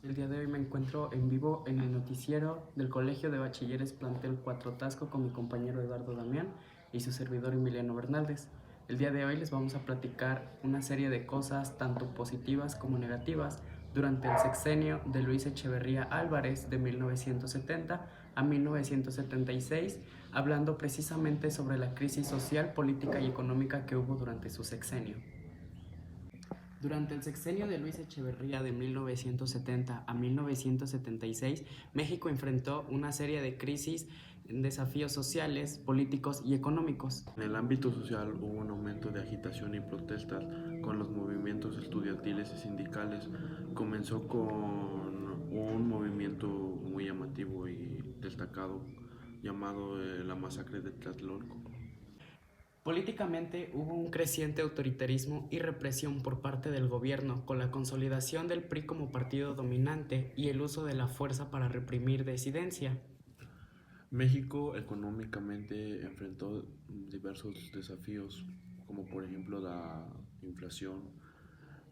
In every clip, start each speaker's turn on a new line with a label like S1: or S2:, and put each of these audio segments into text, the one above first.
S1: El día de hoy me encuentro en vivo en el noticiero del Colegio de Bachilleres Plantel Cuatro Tasco con mi compañero Eduardo Damián y su servidor Emiliano Bernaldez. El día de hoy les vamos a platicar una serie de cosas tanto positivas como negativas durante el sexenio de Luis Echeverría Álvarez de 1970 a 1976, hablando precisamente sobre la crisis social, política y económica que hubo durante su sexenio. Durante el sexenio de Luis Echeverría de 1970 a 1976, México enfrentó una serie de crisis, desafíos sociales, políticos y económicos.
S2: En el ámbito social hubo un aumento de agitación y protestas con los movimientos estudiantiles y sindicales. Comenzó con un movimiento muy llamativo y destacado llamado la masacre de Tlatelolco.
S1: Políticamente hubo un creciente autoritarismo y represión por parte del gobierno, con la consolidación del PRI como partido dominante y el uso de la fuerza para reprimir disidencia.
S2: México económicamente enfrentó diversos desafíos, como por ejemplo la inflación,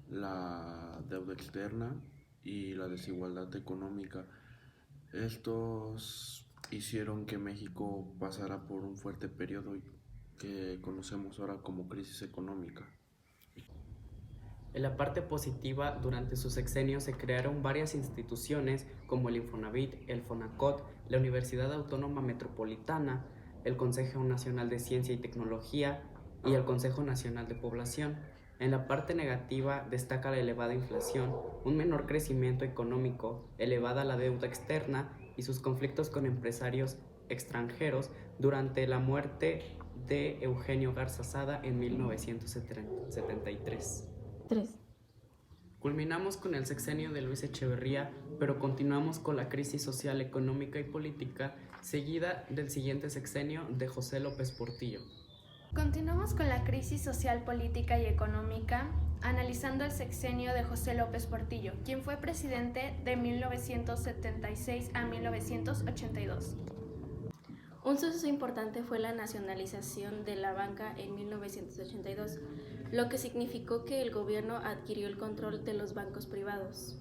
S2: la deuda externa y la desigualdad económica. Estos hicieron que México pasara por un fuerte periodo que conocemos ahora como crisis económica.
S1: En la parte positiva, durante su sexenio se crearon varias instituciones como el Infonavit, el Fonacot, la Universidad Autónoma Metropolitana, el Consejo Nacional de Ciencia y Tecnología y el Consejo Nacional de Población. En la parte negativa destaca la elevada inflación, un menor crecimiento económico, elevada la deuda externa y sus conflictos con empresarios extranjeros durante la muerte de Eugenio Garza Sada en 1973.
S3: 3.
S1: Culminamos con el sexenio de Luis Echeverría, pero continuamos con la crisis social, económica y política, seguida del siguiente sexenio de José López Portillo.
S3: Continuamos con la crisis social, política y económica, analizando el sexenio de José López Portillo, quien fue presidente de 1976 a 1982. Un suceso importante fue la nacionalización de la banca en 1982, lo que significó que el gobierno adquirió el control de los bancos privados.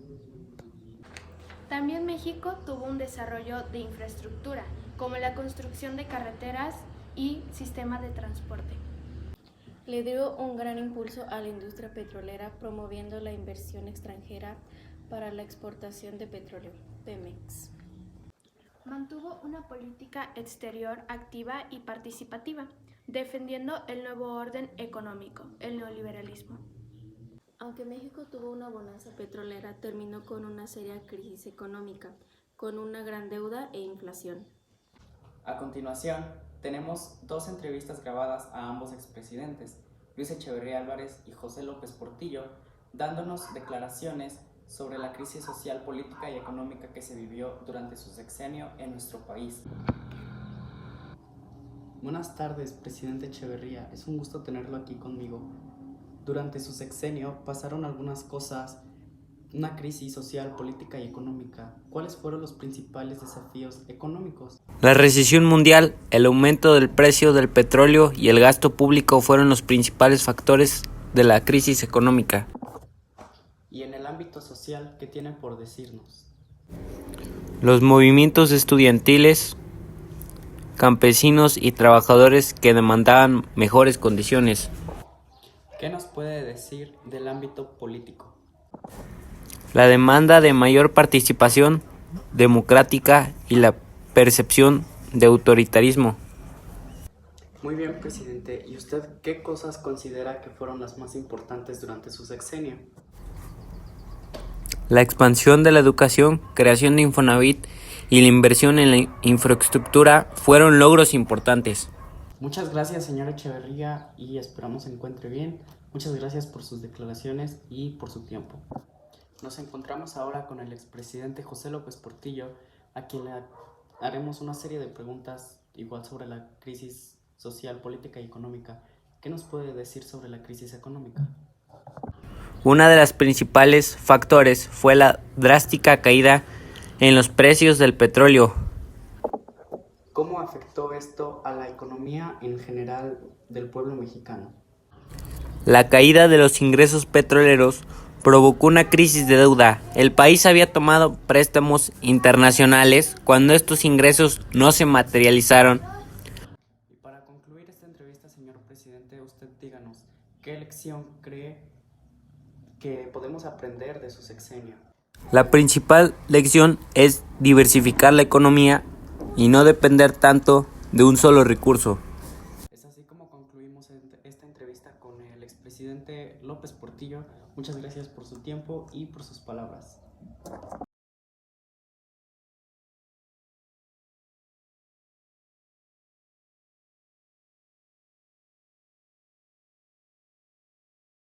S3: También México tuvo un desarrollo de infraestructura, como la construcción de carreteras y sistema de transporte. Le dio un gran impulso a la industria petrolera, promoviendo la inversión extranjera para la exportación de petróleo, Pemex. Mantuvo una política exterior activa y participativa, defendiendo el nuevo orden económico, el neoliberalismo. Aunque México tuvo una bonanza petrolera, terminó con una seria crisis económica, con una gran deuda e inflación.
S1: A continuación, tenemos dos entrevistas grabadas a ambos expresidentes, Luis Echeverría Álvarez y José López Portillo, dándonos declaraciones sobre la crisis social, política y económica que se vivió durante su sexenio en nuestro país. Buenas tardes, presidente Echeverría. Es un gusto tenerlo aquí conmigo. Durante su sexenio pasaron algunas cosas, una crisis social, política y económica. ¿Cuáles fueron los principales desafíos económicos?
S4: La recesión mundial, el aumento del precio del petróleo y el gasto público fueron los principales factores de la crisis económica.
S1: Y en el ámbito social, ¿qué tiene por decirnos?
S4: Los movimientos estudiantiles, campesinos y trabajadores que demandaban mejores condiciones.
S1: ¿Qué nos puede decir del ámbito político?
S4: La demanda de mayor participación democrática y la percepción de autoritarismo.
S1: Muy bien, presidente. ¿Y usted qué cosas considera que fueron las más importantes durante su sexenio?
S4: La expansión de la educación, creación de Infonavit y la inversión en la infraestructura fueron logros importantes.
S1: Muchas gracias, señor Echeverría, y esperamos se encuentre bien. Muchas gracias por sus declaraciones y por su tiempo. Nos encontramos ahora con el expresidente José López Portillo, a quien le haremos una serie de preguntas igual sobre la crisis social, política y económica. ¿Qué nos puede decir sobre la crisis económica?
S4: Una de las principales factores fue la drástica caída en los precios del petróleo.
S1: ¿Cómo afectó esto a la economía en general del pueblo mexicano?
S4: La caída de los ingresos petroleros provocó una crisis de deuda. El país había tomado préstamos internacionales cuando estos ingresos no se materializaron.
S1: Y para concluir esta entrevista, señor presidente, usted díganos, ¿qué lección cree que podemos aprender de su sexenio?
S4: La principal lección es diversificar la economía y no depender tanto de un solo recurso.
S1: Es así como concluimos esta entrevista con el expresidente López Portillo. Muchas gracias por su tiempo y por sus palabras.